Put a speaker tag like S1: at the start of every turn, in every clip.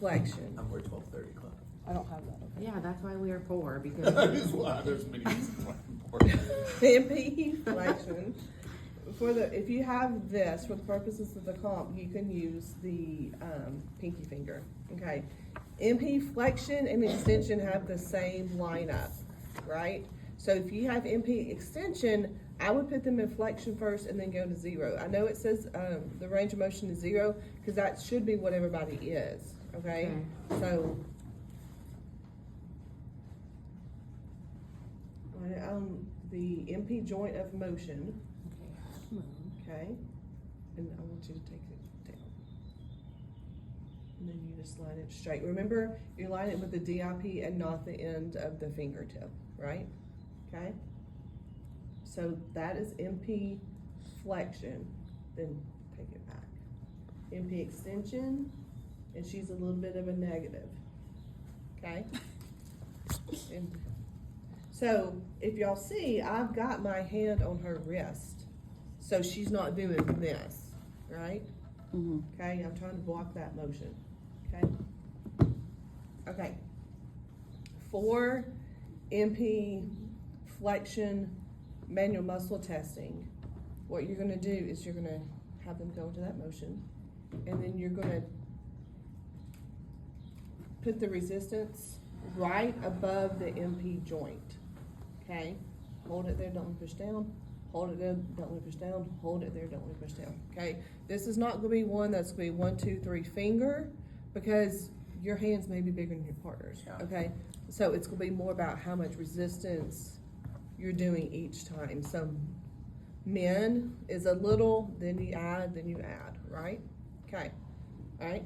S1: flexion.
S2: I'm for 12:30 club.
S3: I don't have that.
S4: Yeah, that's why we are poor, because
S2: That is why there's many reasons why I'm important.
S1: MP flexion. If you have this, for the purposes of the comp, you can use the, pinky finger, okay? MP flexion and extension have the same lineup, right? So if you have MP extension, I would put them in flexion first and then go to 0. I know it says, the range of motion is 0, cause that should be what everybody is, okay? So, the MP joint of motion, okay, and I want you to take it down. And then you just line it straight. Remember, you line it with the DIP and not the end of the fingertip, right? Okay? So that is MP flexion, then take it back. MP extension, and she's a little bit of a negative, okay? And so if y'all see, I've got my hand on her wrist. So she's not doing this, right?
S3: Mm-hmm.
S1: Okay, I'm trying to block that motion, okay? Okay. For MP flexion manual muscle testing, what you're gonna do is you're gonna have them go into that motion, and then you're gonna put the resistance right above the MP joint, okay? Hold it there, don't push down. Hold it there, don't let it push down. Hold it there, don't let it push down. Okay, this is not gonna be one that's gonna be 1, 2, 3 finger, because your hands may be bigger than your partner's.
S2: Yeah.
S1: Okay, so it's gonna be more about how much resistance you're doing each time. So men is a little, then you add, right? Okay, all right.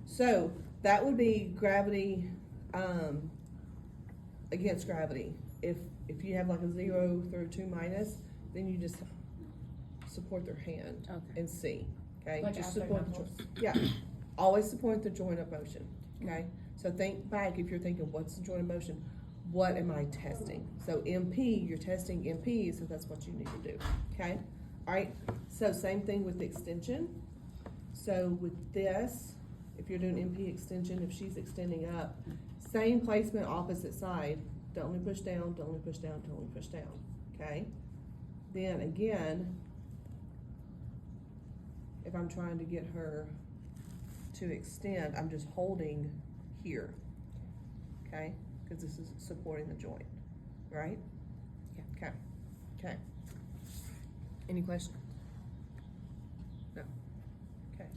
S1: So that would be gravity against gravity. If you have like a 0 through 2 minus, then you just support their hand
S3: Okay.
S1: and see, okay?
S3: Like
S1: Just
S3: after
S1: support the
S3: knuckles?
S1: joint. Yeah, always support the joint of motion, okay? So think back, if you're thinking, what's the joint of motion? What am I testing? So MP, you're testing MP, so that's what you need to do, okay? All right, so same thing with the extension. So with this, if you're doing MP extension, if she's extending up, same placement, opposite side. Don't only push down, don't only push down, don't only push down, okay? Then again, if I'm trying to get her to extend, I'm just holding here, okay? Because this is supporting the joint, right? Yeah. Okay, okay. Any questions? No, okay.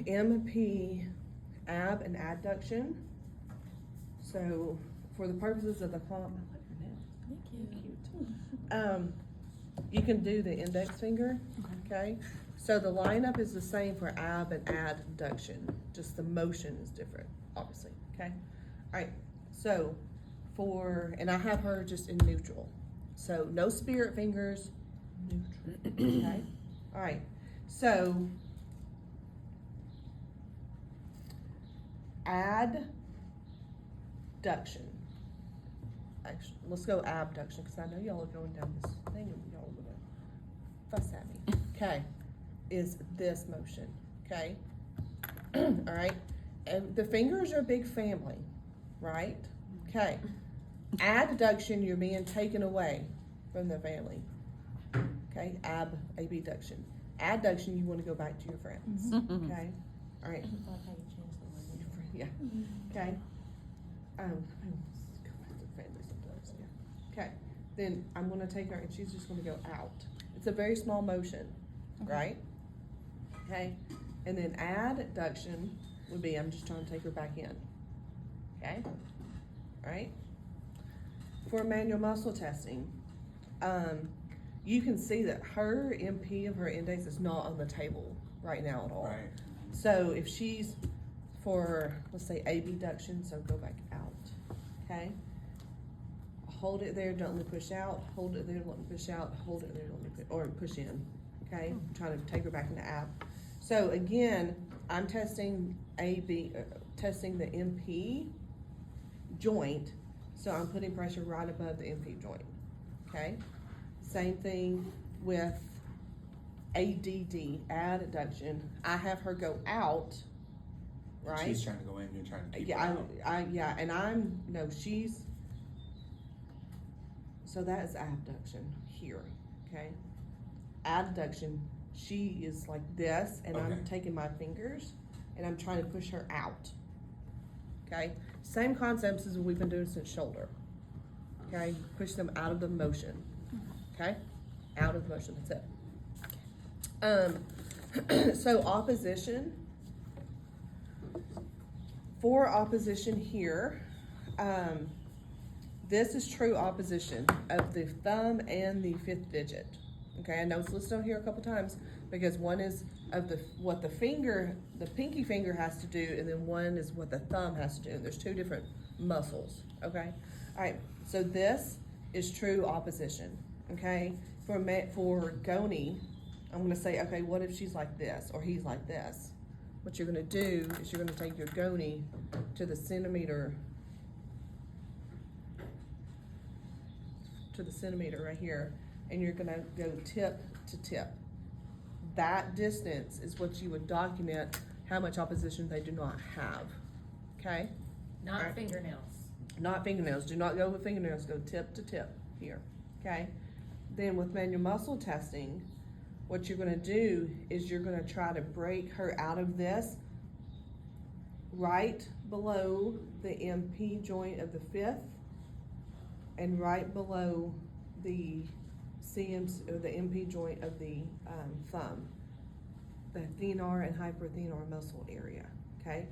S1: MP ab and adduction. So for the purposes of the comp, you can do the index finger, okay? So the lineup is the same for ab and adduction, just the motion is different, obviously, okay? All right, so and I have her just in neutral. So no spirit fingers, neutral, okay? All right, so adduction. Actually, let's go abduction, because I know y'all are going down this thing and y'all are gonna fuss at me. Okay, is this motion, okay? All right, and the fingers are a big family, right? Okay, adduction, you're being taken away from the family. Okay, abduction. Adduction, you want to go back to your friends. Okay, all right. Yeah. Okay. Okay, then I'm gonna take her and she's just gonna go out. It's a very small motion, right? Okay, and then adduction would be, I'm just trying to take her back in. Okay, all right? For manual muscle testing, you can see that her MP of her index is not on the table right now at all.
S2: Right.
S1: So if she's for, let's say, abduction, so go back out, okay? Hold it there, don't let me push out, hold it there, don't let me push out, hold it there, don't let me push, or push in, okay? I'm trying to take her back into ab. So again, I'm testing testing the MP joint, so I'm putting pressure right above the MP joint, okay? Same thing with ADD, adduction. I have her go out right?
S2: She's trying to go in, you're trying to keep her
S1: Yeah,
S2: out.
S1: yeah, and so that is abduction here, okay? Abduction, she is like this, and
S2: Okay.
S1: I'm taking my fingers, and I'm trying to push her out, okay? Same concepts as we've been doing since shoulder, okay? Push them out of the motion, okay? Out of the motion, that's it. So opposition, for opposition here, this is true opposition of the thumb and the fifth digit. Okay, I know it's listed on here a couple times because one is of what the pinky finger has to do, and then one is what the thumb has to do. And there's two different muscles. Okay, all right. So this is true opposition. Okay, for Goni, I'm gonna say, okay, what if she's like this or he's like this? What you're gonna do is you're gonna take your Goni to the centimeter right here, and you're gonna go tip to tip. That distance is what you would document how much opposition they do not have, okay?
S3: Not
S1: Alright.
S3: fingernails.
S1: Not fingernails, do not go with fingernails, go tip to tip here, okay? Then with manual muscle testing, what you're gonna do is you're gonna try to break her out of this right below the MP joint of the fifth and right below the or the MP joint of the thumb, the thenar and hyperthenar muscle area, okay?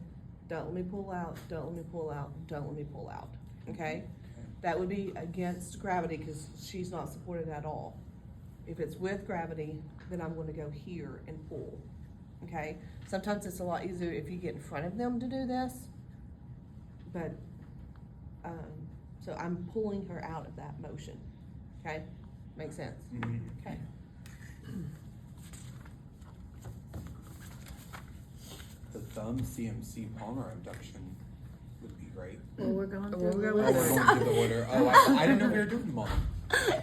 S1: Don't let me pull out, don't let me pull out, don't let me pull out, okay? That would be against gravity because she's not supported at all. If it's with gravity, then I'm gonna go here and pull, okay? Sometimes it's a lot easier if you get in front of them to do this, but, so I'm pulling her out of that motion, okay? Makes sense?
S2: Mhm.
S1: Okay.
S2: The thumb CMC palmar abduction would be great.
S4: Well, we're going
S1: Well,
S4: through
S1: we're
S4: the
S1: going
S2: Oh, we're
S4: list.
S2: going through the order. Oh, I didn't know we were doing them all.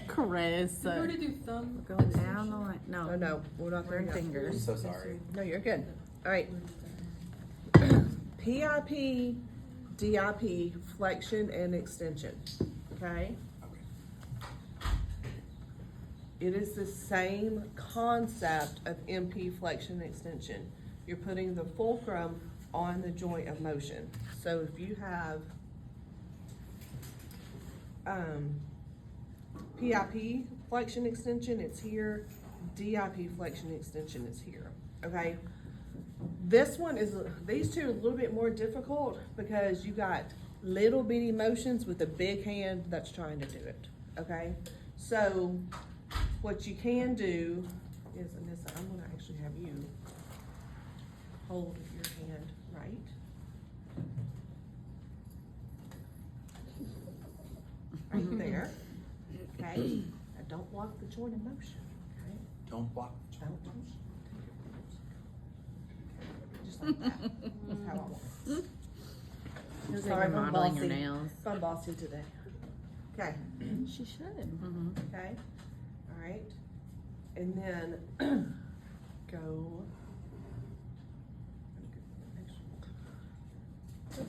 S4: Chris,
S3: We're gonna do thumb.
S4: we're going down the line,
S1: Oh,
S4: no,
S1: no, we're not
S4: we're
S1: there
S4: in
S1: yet.
S2: I'm
S4: fingers.
S2: so sorry.
S1: No, you're good. All right. PIP, DIP, flexion and extension, okay?
S2: Okay.
S1: It is the same concept of MP flexion and extension. You're putting the fulcrum on the joint of motion. So if you have, PIP flexion extension, it's here. DIP flexion extension is here, okay? This one is, these two are a little bit more difficult because you got little bitty motions with a big hand that's trying to do it, okay? So what you can do is, Anissa, I'm gonna actually have you hold your hand right. Right there, okay? Now don't block the joint of motion, okay?
S2: Don't block the
S1: Don't
S2: joint.
S1: motion. Just like that. That's how I want it.
S4: Feels
S1: Sorry
S4: like
S1: if
S4: you're
S1: I'm
S4: modeling your
S1: bossy.
S4: nails.
S1: If I'm bossy today. Okay,
S4: She should. Mm-hmm.
S1: okay, all right. And then go.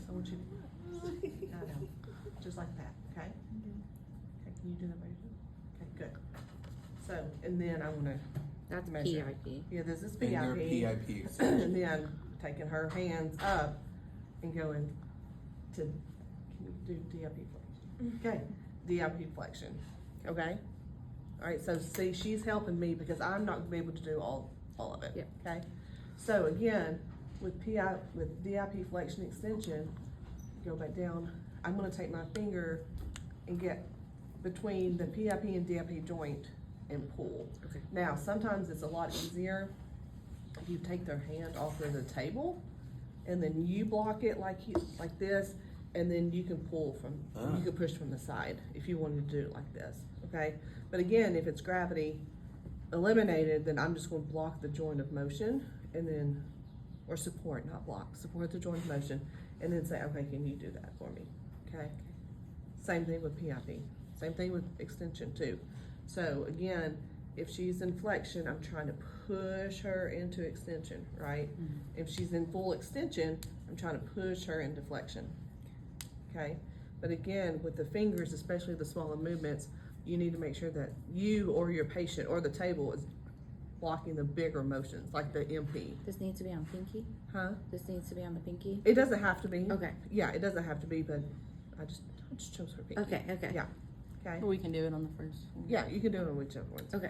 S1: I want you to, I know, just like that, okay? Okay, can you do that by yourself? Okay, good. So, and then I'm gonna,
S4: That's
S1: Measure.
S4: PIP.
S1: yeah, this is
S2: And their
S1: PIP.
S2: PIP.
S1: And then taking her hands up and going to, can you do DIP flexion? Okay, DIP flexion, okay? All right, so see, she's helping me because I'm not gonna be able to do all of it,
S4: Yep.
S1: okay? So again, with DIP flexion extension, go back down, I'm gonna take my finger and get between the PIP and DIP joint and pull.
S4: Okay.
S1: Now, sometimes it's a lot easier if you take their hand off of the table and then you block it like this, and then you can pull from, you can push from the side if you wanted to do it like this, okay? But again, if it's gravity eliminated, then I'm just gonna block the joint of motion and then, or support, not block, support the joint of motion, and then say, okay, can you do that for me, okay? Same thing with PIP, same thing with extension too. So again, If she's in flexion, I'm trying to push her into extension, right? If she's in full extension, I'm trying to push her into flexion, okay? But again, with the fingers, especially the smaller movements, you need to make sure that you or your patient or the table is blocking the bigger motions, like the MP,
S4: This needs to be on pinky?
S1: huh?
S4: This needs to be on the pinky?
S1: It doesn't have to be.
S4: Okay.
S1: Yeah, it doesn't have to be, but I just chose her pinky.
S4: Okay.
S1: Yeah, okay?
S3: We can do it on the first one.
S1: Yeah, you can do it on whichever ones.
S4: Okay.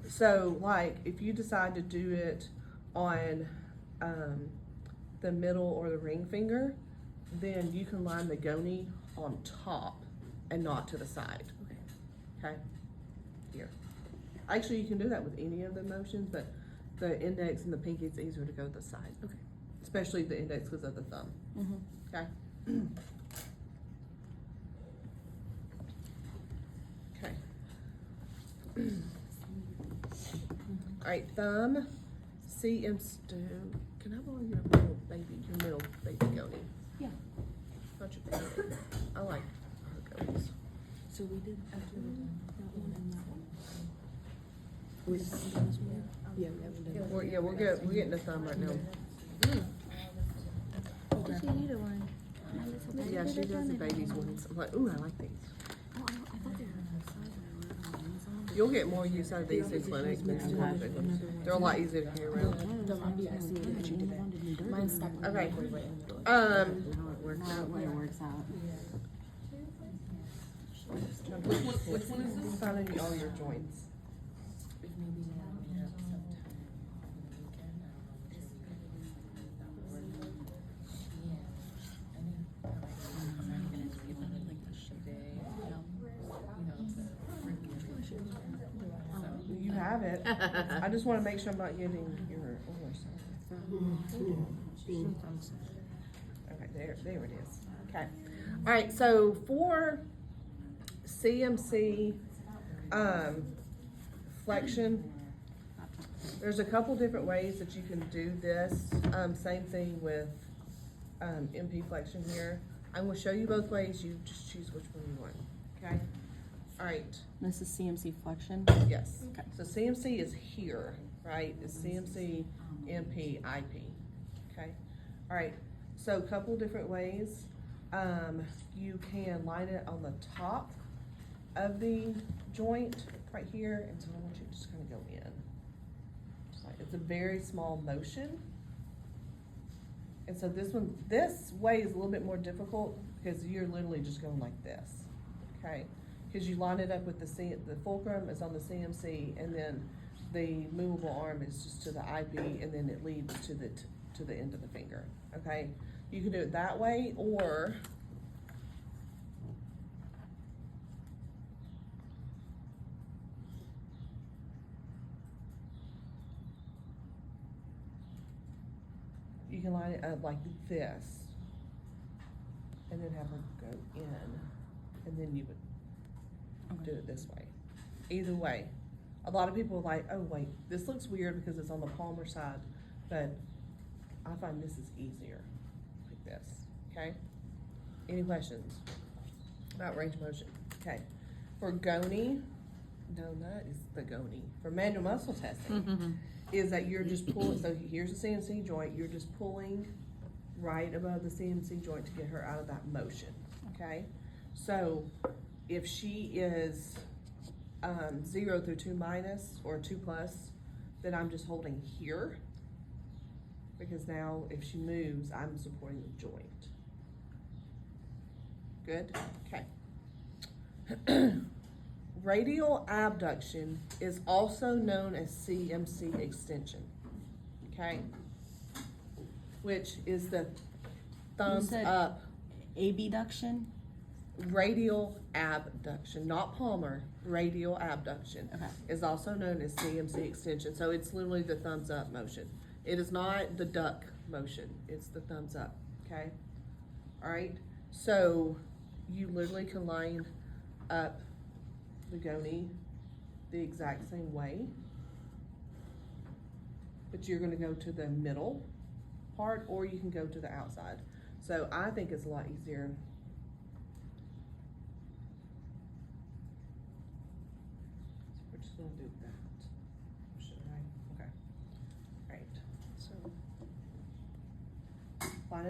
S1: So like, if you decide to do it on, the middle or the ring finger, then you can line the goni on top and not to the side, okay? Here. Actually, you can do that with any of the motions, but the index and the pinky, it's easier to go to the side.
S4: Okay.
S1: Especially the index because of the thumb,
S3: Mm-hmm.
S1: okay? Okay. Alright, thumb, can I borrow your middle baby goni?
S3: Yeah.
S1: Not your baby. I like her gonis.
S3: So we did after that one and that one. Yeah, we haven't done
S1: We're getting the thumb right now.
S4: Does she need a one?
S1: Yeah, she does the baby's ones. I'm like, ooh, I like these.
S4: Oh, I thought they were the size of
S1: You'll get more use out of these in clinic than you will big ones. They're a lot easier to carry around.
S4: Mine's stuck.
S1: Okay.
S4: How it works out, when it works out.
S1: Which one is this? Finding all your joints. You have it. I just want to make sure I'm not getting your Okay, there it is. Okay. All right, so for CMC flexion, there's a couple different ways that you can do this. Same thing with MP flexion here. I'm gonna show you both ways. You just choose which one you want. Okay. All right.
S3: This is CMC flexion.
S1: Yes.
S3: Okay.
S1: So CMC is here, right? It's CMC, MP, IP. Okay. All right. So a couple different ways. You can line it on the top of the joint right here, and so I want you to just kind of go in. Just like, it's a very small motion. And so this way is a little bit more difficult because you're literally just going like this, okay? Because you line it up with the fulcrum is on the CMC, and then the movable arm is just to the IP, and then it leads to the end of the finger, okay? You can do it that way, or you can line it up like this, and then have her go in, and then you would do it this way. Either way. A lot of people are like, oh wait, this looks weird because it's on the palmar side, but I find this is easier, like this, okay? Any questions about range of motion? Okay. For goni, no, that is the goni. For manual muscle testing, is that you're just pulling, so here's the CMC joint, you're just pulling right above the CMC joint to get her out of that motion, okay? So if she is 0 through 2 minus or 2 plus, then I'm just holding here, because now if she moves, I'm supporting the joint. Good? Okay. Radial abduction is also known as CMC extension, okay? Which is the thumbs
S3: said
S1: up.
S3: Abduction.
S1: Radial abduction, not palmar, radial abduction
S3: Okay.
S1: is also known as CMC extension. So it's literally the thumbs up motion. It is not the duck motion, it's the thumbs up, okay? All right, so you literally can line up the goni the exact same way, but you're gonna go to the middle part, or you can go to the outside. So I think it's a lot easier. We're just gonna do that.